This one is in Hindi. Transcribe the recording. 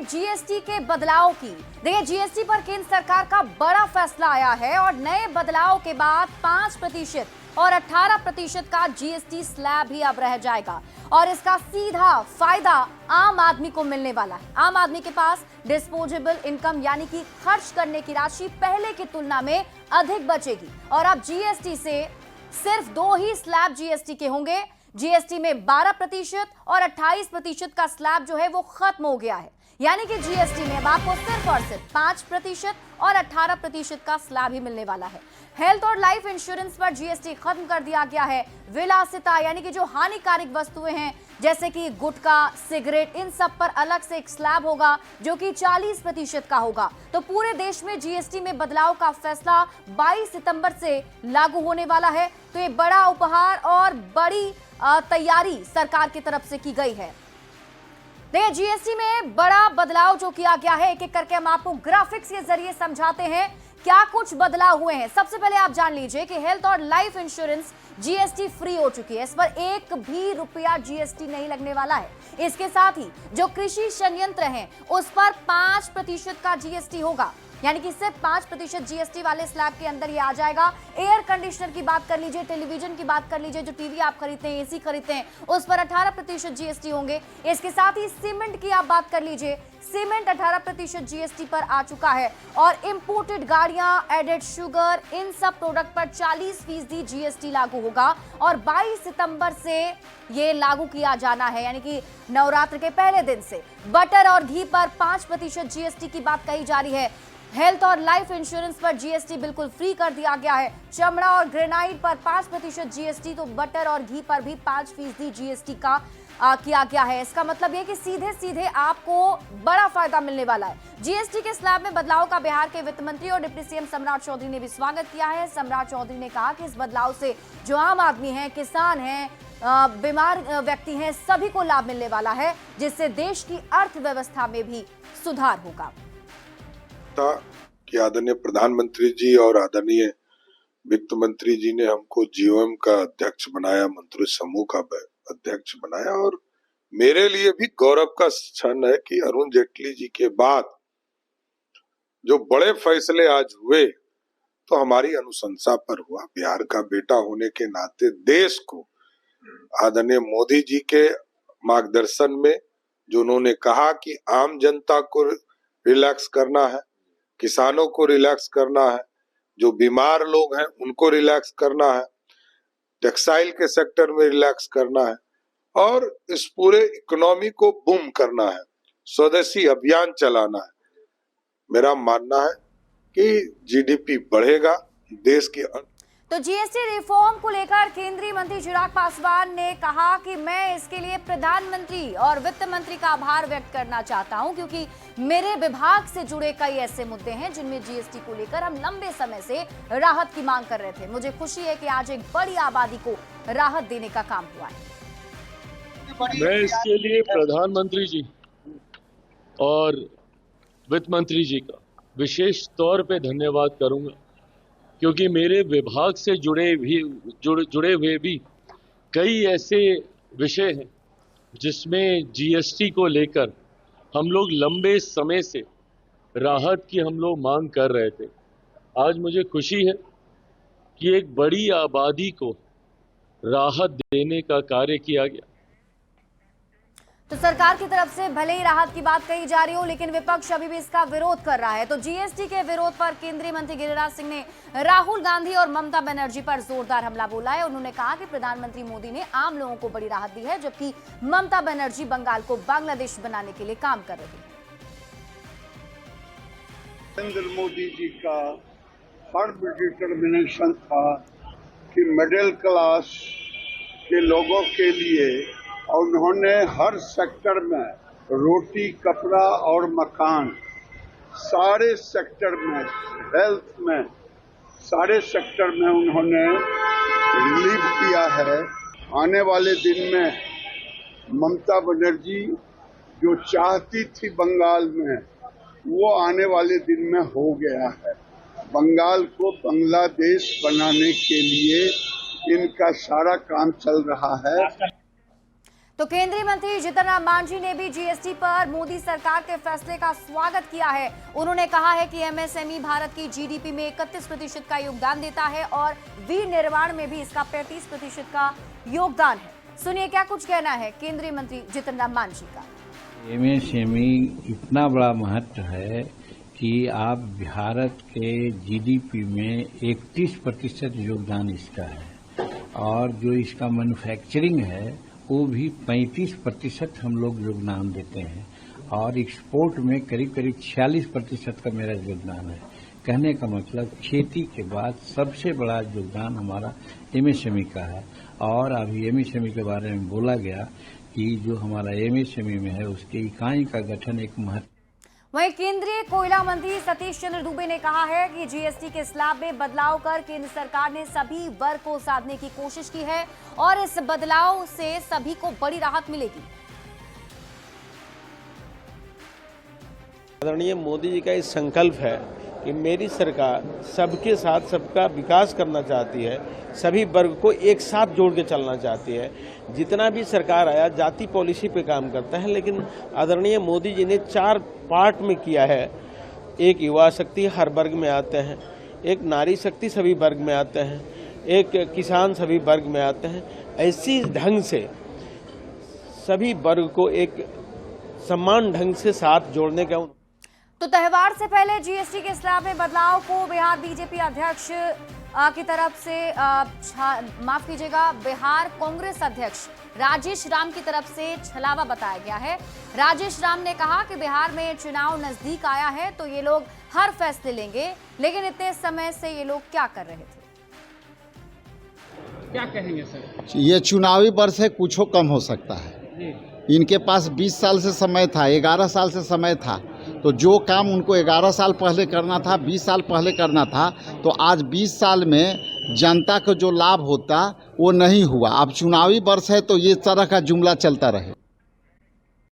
जीएसटी के बदलाव की। देखिए, जीएसटी पर केंद्र सरकार का बड़ा फैसला आया है और नए बदलाव के बाद 5% और 18% का जीएसटी स्लैब ही अब रह जाएगा और इसका सीधा फायदा आम आदमी को मिलने वाला है। आम आदमी के पास डिस्पोजेबल इनकम यानी कि खर्च करने की राशि पहले की तुलना में अधिक बचेगी और अब जीएसटी से सिर्फ 2 ही स्लैब जीएसटी के होंगे। जीएसटी में 12% और 28% का स्लैब जो है वो खत्म हो गया है, यानी कि जीएसटी में अब आपको सिर्फ और सिर्फ 5% और 18% का स्लैब ही मिलने वाला है। हेल्थ और लाइफ इंश्योरेंस पर जीएसटी खत्म कर दिया गया है। विलासिता यानी कि जो हानिकारक वस्तुएं हैं जैसे कि गुटखा, सिगरेट, इन सब पर अलग से एक स्लैब होगा जो कि 40% का होगा। तो पूरे देश में जीएसटी में बदलाव का फैसला 22 सितंबर से लागू होने वाला है। तो ये बड़ा उपहार और बड़ी तैयारी सरकार की तरफ से की गई है। देखिए, जीएसटी में बड़ा बदलाव जो किया गया है, एक एक करके हम आपको ग्राफिक्स के जरिए समझाते हैं क्या कुछ बदलाव हुए हैं। सबसे पहले आप जान लीजिए कि हेल्थ और लाइफ इंश्योरेंस जीएसटी फ्री हो चुकी है, इस पर एक भी रुपया जीएसटी नहीं लगने वाला है। इसके साथ ही जो कृषि संयंत्र हैं उस पर 5% का जीएसटी होगा, यानी कि सिर्फ 5% जीएसटी वाले स्लैब के अंदर ये आ जाएगा। एयर कंडीशनर की बात कर लीजिए, टेलीविजन की बात कर लीजिए, जो टीवी आप खरीदते हैं, एसी खरीदते हैं, उस पर 18% जीएसटी होंगे। इसके साथ ही सीमेंट की आप बात कर लीजिए, सीमेंट 18% जीएसटी पर आ चुका है और इंपोर्टेड गाड़ियां, एडेड शुगर, इन सब प्रोडक्ट पर 40% जीएसटी लागू होगा और 22 सितंबर से ये लागू किया जाना है, यानी कि नवरात्र के पहले दिन से। बटर और घी पर 5% जीएसटी की बात कही जा रही है। हेल्थ और लाइफ इंश्योरेंस पर जीएसटी बिल्कुल फ्री कर दिया गया है। चमड़ा और ग्रेनाइट पर 5% जीएसटी, तो बटर और घी पर भी 5% जीएसटी का किया गया है। इसका मतलब यह कि सीधे सीधे आपको बड़ा फायदा मिलने वाला है। जीएसटी के स्लैब में बदलाव का बिहार के वित्त मंत्री और डिप्टी सीएम सम्राट चौधरी ने भी स्वागत किया है। सम्राट चौधरी ने कहा कि इस बदलाव से जो आम आदमी है, किसान है, बीमार व्यक्ति हैं, सभी को लाभ मिलने वाला है, जिससे देश की अर्थव्यवस्था में भी सुधार होगा। कि आदरणीय प्रधानमंत्री जी और आदरणीय वित्त मंत्री जी ने हमको जीओएम का अध्यक्ष बनाया, मंत्री समूह का अध्यक्ष बनाया और मेरे लिए भी गौरव का क्षण है कि अरुण जेटली जी के बाद जो बड़े फैसले आज हुए तो हमारी अनुशंसा पर हुआ। बिहार का बेटा होने के नाते देश को आदरणीय मोदी जी के मार्गदर्शन में जो उन्होंने कहा कि आम जनता को रिलैक्स करना है, किसानों को रिलैक्स करना है, जो बीमार लोग हैं उनको रिलैक्स करना है, टेक्सटाइल के सेक्टर में रिलैक्स करना है और इस पूरे इकोनॉमी को बूम करना है, स्वदेशी अभियान चलाना है। मेरा मानना है कि जीडीपी बढ़ेगा, देश की। तो जीएसटी रिफॉर्म को लेकर केंद्रीय मंत्री चिराग पासवान ने कहा कि मैं इसके लिए प्रधानमंत्री और वित्त मंत्री का आभार व्यक्त करना चाहता हूं, क्योंकि मेरे विभाग से जुड़े कई ऐसे मुद्दे हैं जिनमें जीएसटी को लेकर हम लंबे समय से राहत की मांग कर रहे थे। मुझे खुशी है कि आज एक बड़ी आबादी को राहत देने का काम हुआ है। मैं इसके लिए प्रधानमंत्री जी और वित्त मंत्री जी का विशेष तौर पे धन्यवाद करूंगा, क्योंकि मेरे विभाग से जुड़े हुए भी कई ऐसे विषय हैं जिसमें जीएसटी को लेकर हम लोग लंबे समय से राहत की हम लोग मांग कर रहे थे। आज मुझे खुशी है कि एक बड़ी आबादी को राहत देने का कार्य किया गया। तो सरकार की तरफ से भले ही राहत की बात कही जा रही हो, लेकिन विपक्ष अभी भी इसका विरोध कर रहा है। तो जीएसटी के विरोध पर केंद्रीय मंत्री गिरिराज सिंह ने राहुल गांधी और ममता बनर्जी पर जोरदार हमला बोला है। उन्होंने कहा कि प्रधानमंत्री मोदी ने आम लोगों को बड़ी राहत दी है, जबकि ममता बनर्जी बंगाल को बांग्लादेश बनाने के लिए काम कर रही है। नरेंद्र मोदी जी का फर्म डिटर्मिनेशन था कि मिडिल क्लास के लोगों के लिए, और उन्होंने हर सेक्टर में रोटी, कपड़ा और मकान, सारे सेक्टर में, हेल्थ में, सारे सेक्टर में उन्होंने रिलीव किया है। आने वाले दिन में ममता बनर्जी जो चाहती थी बंगाल में, वो आने वाले दिन में हो गया है। बंगाल को बांग्लादेश बनाने के लिए इनका सारा काम चल रहा है। तो केंद्रीय मंत्री जीतन राम मांझी ने भी जीएसटी पर मोदी सरकार के फैसले का स्वागत किया है। उन्होंने कहा है कि एमएसएमई भारत की जीडीपी में 31% का योगदान देता है और विनिर्माण में भी इसका 35% का योगदान है। सुनिए क्या कुछ कहना है केंद्रीय मंत्री जीतन राम मांझी का। एमएसएमई इतना बड़ा महत्व है कि आप भारत के जीडीपी में 31% योगदान इसका है और जो इसका मैन्युफैक्चरिंग है वो भी 35% हम लोग योगदान देते हैं और एक्सपोर्ट में करीब 46% का मेरा योगदान है। कहने का मतलब खेती के बाद सबसे बड़ा योगदान हमारा एमएसएमई का है और अभी एमएसएमई के बारे में बोला गया कि जो हमारा एमएसएमई में है उसकी इकाई का गठन एक महत्व। वहीं केंद्रीय कोयला मंत्री सतीश चंद्र दुबे ने कहा है कि जीएसटी के स्लैब में बदलाव कर केंद्र सरकार ने सभी वर्ग को साधने की कोशिश की है और इस बदलाव से सभी को बड़ी राहत मिलेगी। आदरणीय मोदी जी का ये संकल्प है कि मेरी सरकार सबके साथ सबका विकास करना चाहती है, सभी वर्ग को एक साथ जोड़ के चलना चाहती है। जितना भी सरकार आया जाति पॉलिसी पे काम करता है, लेकिन आदरणीय मोदी जी ने 4 पार्ट में किया है। एक युवा शक्ति हर वर्ग में आते हैं, एक नारी शक्ति सभी वर्ग में आते हैं, एक किसान सभी वर्ग में आते हैं। ऐसी ढंग से सभी वर्ग को एक समान ढंग से साथ जोड़ने का। तो त्योहार से पहले जीएसटी के स्लैब में बदलाव को बिहार बीजेपी अध्यक्ष की तरफ से माफ कीजिएगा, बिहार कांग्रेस अध्यक्ष राजेश राम की तरफ से छलावा बताया गया है। राजेश राम ने कहा कि बिहार में चुनाव नजदीक आया है तो ये लोग हर फैसले लेंगे, लेकिन इतने समय से ये लोग क्या कर रहे थे? क्या कहेंगे सर? ये चुनावी वर्ष है, कुछ कम हो सकता है। इनके पास 20 साल से समय था, 11 साल से समय था, तो जो काम उनको 11 साल पहले करना था, 20 साल पहले करना था, तो आज 20 साल में जनता को जो लाभ होता वो नहीं हुआ। अब चुनावी वर्ष है तो ये तरह का जुमला चलता रहे।